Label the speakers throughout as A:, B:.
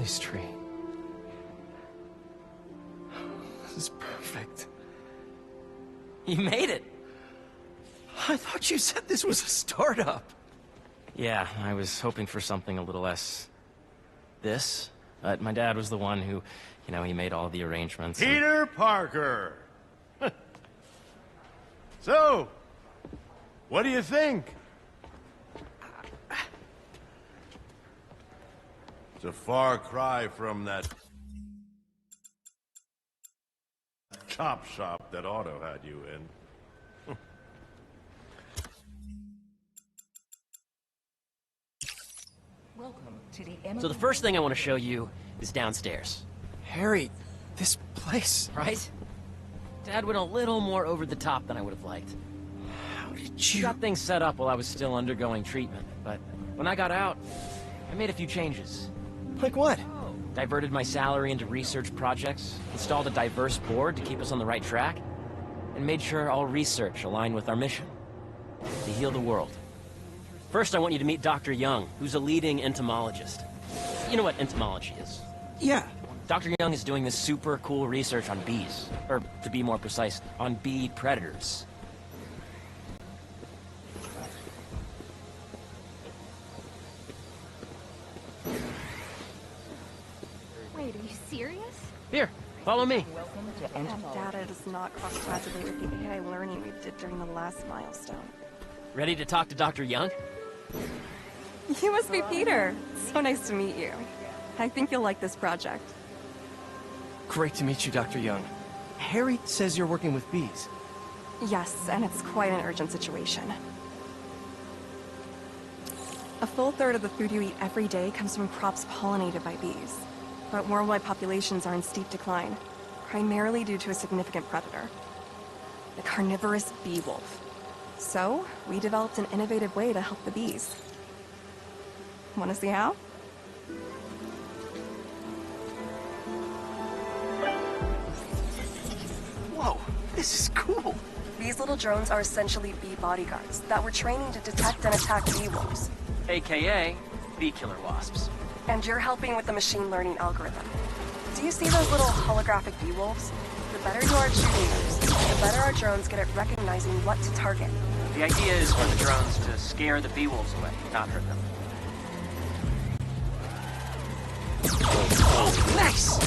A: Christmas tree. This is perfect.
B: You made it!
A: I thought you said this was a startup.
B: Yeah, I was hoping for something a little less... this. But my dad was the one who, he made all the arrangements.
C: Peter Parker! So, what do you think? It's a far cry from that chop shop that Otto had you in.
B: So the first thing I want to show you is downstairs.
A: Harry, this place...
B: Right? Dad went a little more over the top than I would have liked.
A: How did
B: He
A: you...
B: got things set up while I was still undergoing treatment, but when I got out, I made a few changes.
A: Like what?
B: Diverted my salary into research projects, installed a diverse board to keep us on the right track, and made sure all research aligned with our mission, to heal the world. First, I want you to meet Dr. Young, who's a leading entomologist. You know what entomology is?
A: Yeah.
B: Dr. Young is doing this super cool research on bees, or to be more precise, on bee predators.
D: Wait, are you serious?
B: Here, follow me.
E: Data does not cross-compatibilate with the AI learning we did during the last milestone.
B: Ready to talk to Dr. Young?
E: You must be Peter. So nice to meet you. I think you'll like this project.
A: Great to meet you, Dr. Young. Harry says you're working with bees.
E: Yes, and it's quite an urgent situation. A full third of the food you eat every day comes from crops pollinated by bees. But worldwide populations are in steep decline, primarily due to a significant predator, the carnivorous bee wolf. So, we developed an innovative way to help the bees. Want to see how?
A: Whoa, this is cool.
E: These little drones are essentially bee bodyguards that we're training to detect and attack bee wolves.
B: AKA, bee killer wasps.
E: And you're helping with the machine learning algorithm. Do you see those little holographic bee wolves? The better you are at shooting those, the better our drones get at recognizing what to target.
B: The idea is for the drones to scare the bee wolves away, not hurt them. Oh, nice!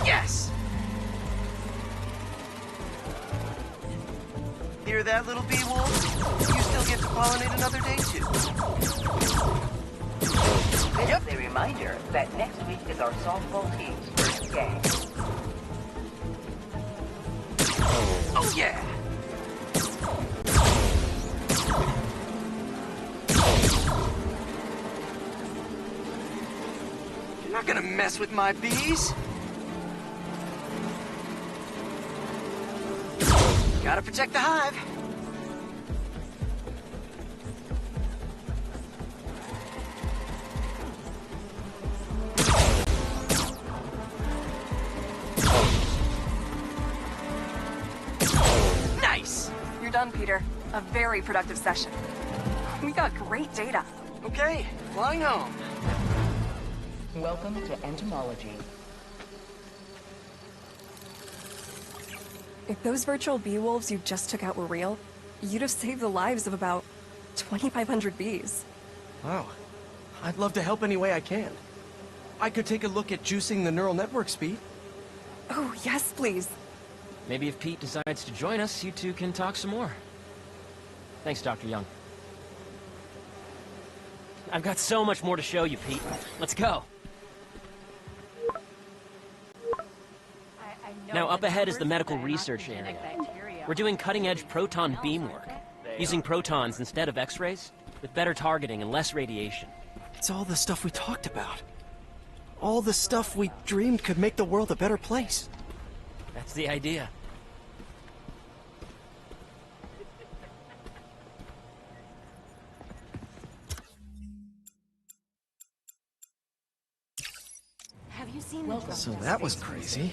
B: Yes!
F: Hear that, little bee wolf? You still get to pollinate another day, too.
G: This is a reminder that next week is our softball team's first game.
B: Oh, yeah!
F: You're not gonna mess with my bees. Gotta protect the hive.
B: Nice!
E: You're done, Peter. A very productive session. We got great data.
F: Okay, flying home.
G: Welcome to entomology.
E: If those virtual bee wolves you just took out were real, you'd have saved the lives of about 2,500 bees.
A: Wow. I'd love to help any way I can. I could take a look at juicing the neural network speed.
E: Oh, yes, please.
B: Maybe if Pete decides to join us, you two can talk some more. Thanks, Dr. Young. I've got so much more to show you, Pete. Let's go. Now, up ahead is the medical research area. We're doing cutting-edge proton beam work, using protons instead of X-rays, with better targeting and less radiation.
A: It's all the stuff we talked about. All the stuff we dreamed could make the world a better place.
B: That's the idea.
D: Have you seen
A: So that was crazy.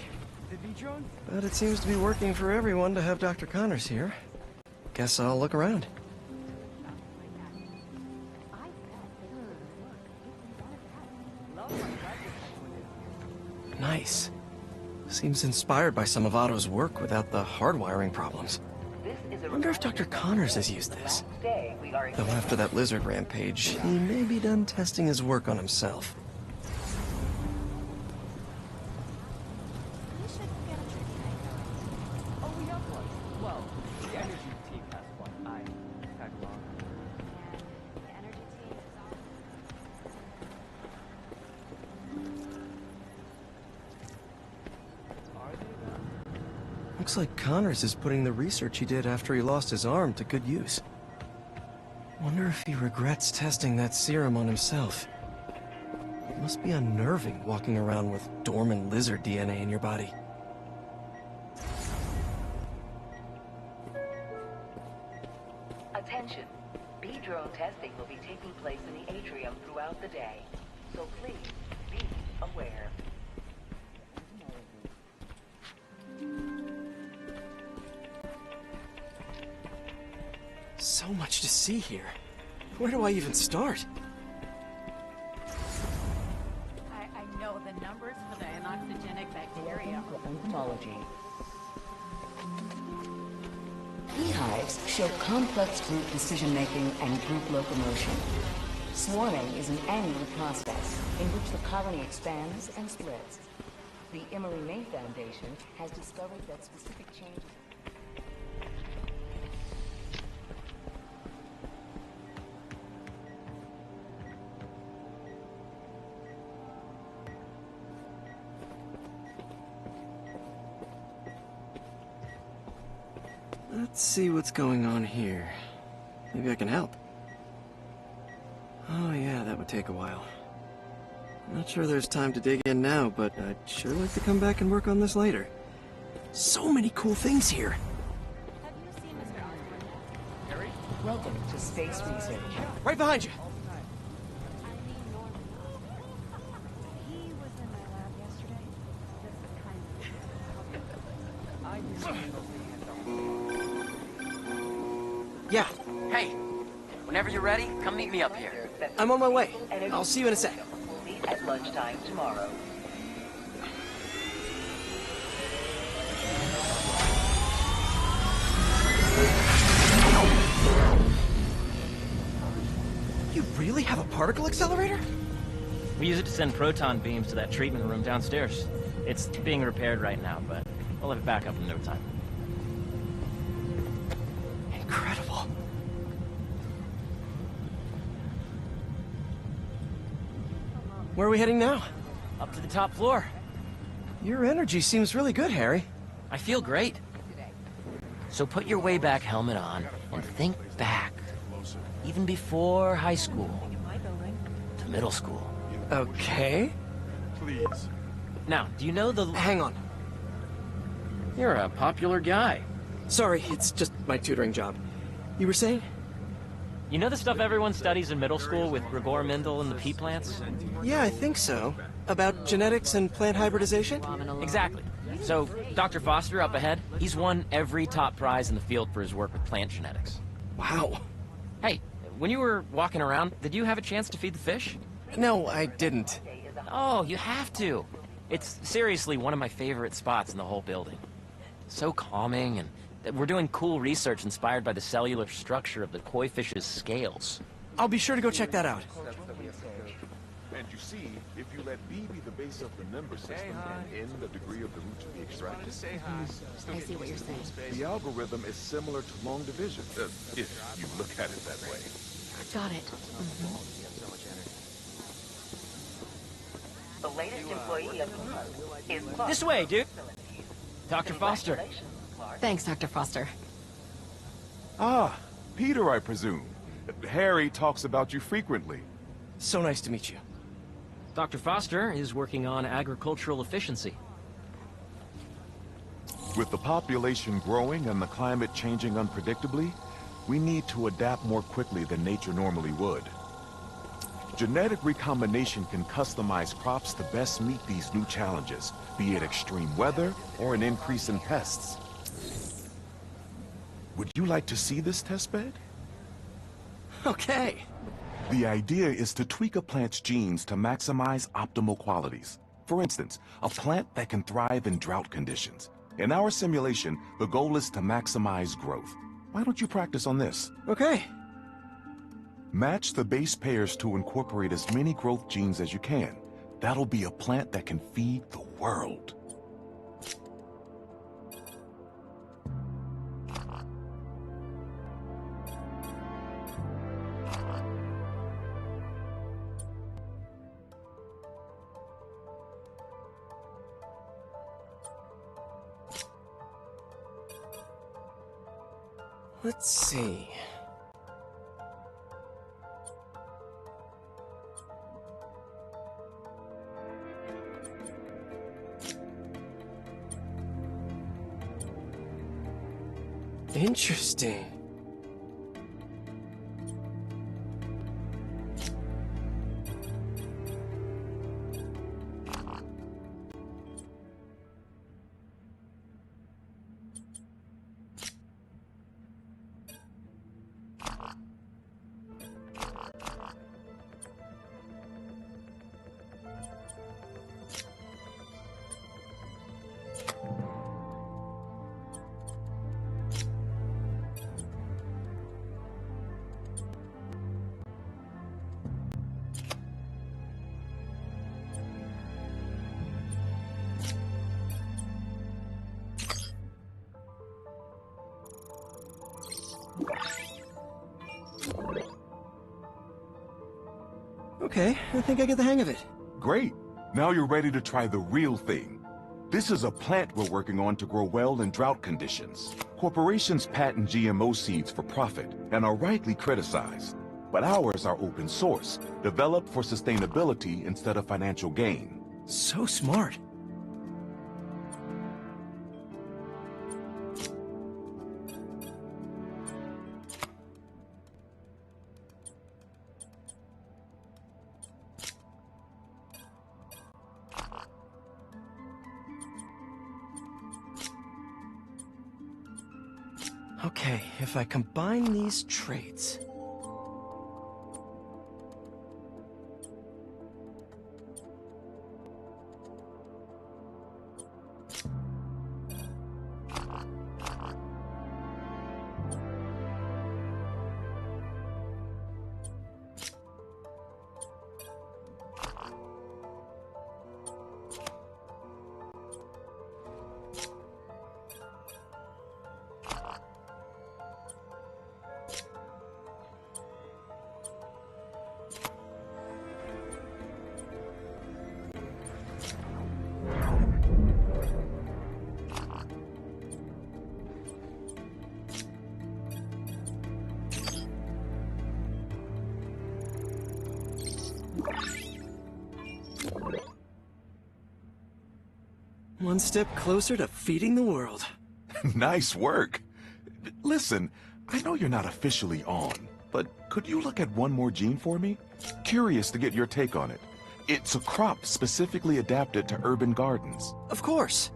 A: But it seems to be working for everyone to have Dr. Connors here. Guess I'll look around. Nice. Seems inspired by some of Otto's work without the hardwiring problems.
G: This is a
A: Wonder if Dr. Connors has used this.
G: Today, we are
A: Though after that lizard rampage, he may be done testing his work on himself.
D: You should get a tricky night.
H: Oh, we have one. Well, the energy team has one. I tag along.
D: The energy team is all...
H: Are they done?
A: Looks like Connors is putting the research he did after he lost his arm to good use. Wonder if he regrets testing that serum on himself. It must be unnerving walking around with dormant lizard DNA in your body.
G: Attention. B-drone testing will be taking place in the atrium throughout the day. So please, be aware.
A: So much to see here. Where do I even start?
I: I know the numbers for the anoxygenic bacteria.
G: Entomology. Beehives show complex group decision-making and group locomotion. Swarming is an annual process in which the colony expands and spreads. The Emily May Foundation has discovered that specific changes...
A: Let's see what's going on here. Maybe I can help. Oh yeah, that would take a while. Not sure there's time to dig in now, but I'd sure like to come back and work on this later. So many cool things here.
D: Have you seen Mr. Osborn yet?
H: Harry?
G: Welcome to Space Research.
A: Right behind you!
D: I mean Norman. He was in my lab yesterday. This is kind of...
A: Yeah,
B: Hey, whenever you're ready, come meet me up here.
A: I'm on my way. I'll see you in a sec.
G: We'll meet at lunchtime tomorrow.
A: You really have a particle accelerator?
B: We use it to send proton beams to that treatment room downstairs. It's being repaired right now, but we'll have it back up in no time.
A: Incredible. Where are we heading now?
B: Up to the top floor.
A: Your energy seems really good, Harry.
B: I feel great. So put your way-back helmet on and think back. Even before high school. To middle school.
A: Okay.
C: Please.
B: Now, do you know the...
A: Hang on.
B: You're a popular guy.
A: Sorry, it's just my tutoring job. You were saying?
B: You know the stuff everyone studies in middle school with Gregor Mendel and the pea plants?
A: Yeah, I think so. About genetics and plant hybridization?
B: Exactly. So, Dr. Foster up ahead, he's won every top prize in the field for his work with plant genetics.
A: Wow.
B: Hey, when you were walking around, did you have a chance to feed the fish?
A: No, I didn't.
B: Oh, you have to. It's seriously one of my favorite spots in the whole building. So calming, and we're doing cool research inspired by the cellular structure of the koi fish's scales.
A: I'll be sure to go check that out.
J: And you see, if you let B be the base of the number system and N the degree of the root to be extracted,
I: I see what you're saying.
J: the algorithm is similar to long division, if you look at it that way.
I: Got it.
G: The latest employee of the month is Clark.
B: This way, dude. Dr. Foster.
G: Congratulations, Clark.
I: Thanks, Dr. Foster.
J: Ah, Peter, I presume. Harry talks about you frequently.
A: So nice to meet you.
B: Dr. Foster is working on agricultural efficiency.
J: With the population growing and the climate changing unpredictably, we need to adapt more quickly than nature normally would. Genetic recombination can customize crops to best meet these new challenges, be it extreme weather or an increase in pests. Would you like to see this testbed?
A: Okay.
J: The idea is to tweak a plant's genes to maximize optimal qualities. For instance, a plant that can thrive in drought conditions. In our simulation, the goal is to maximize growth. Why don't you practice on this?
A: Okay.
J: Match the base pairs to incorporate as many growth genes as you can. That'll be a plant that can feed the world.
A: Let's see. Interesting. Okay, I think I get the hang of it.
J: Great. Now you're ready to try the real thing. This is a plant we're working on to grow well in drought conditions. Corporations patent GMO seeds for profit and are rightly criticized. But ours are open source, developed for sustainability instead of financial gain.
A: So smart. Okay, if I combine these traits... One step closer to feeding the world.
J: Nice work. Listen, I know you're not officially on, but could you look at one more gene for me? Curious to get your take on it. It's a crop specifically adapted to urban gardens.
A: Of course.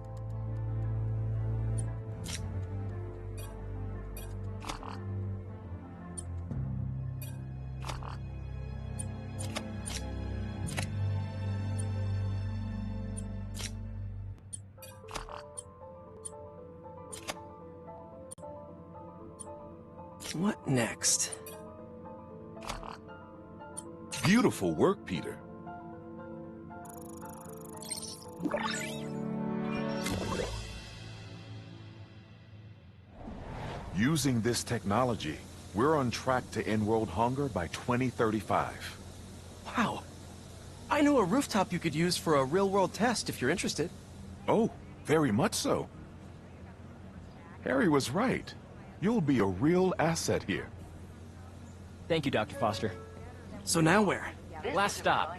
A: What next?
J: Beautiful work, Peter. Using this technology, we're on track to end world hunger by 2035.
A: Wow. I know a rooftop you could use for a real-world test if you're interested.
J: Oh, very much so. Harry was right. You'll be a real asset here.
B: Thank you, Dr. Foster.
A: So now where?
B: Last stop.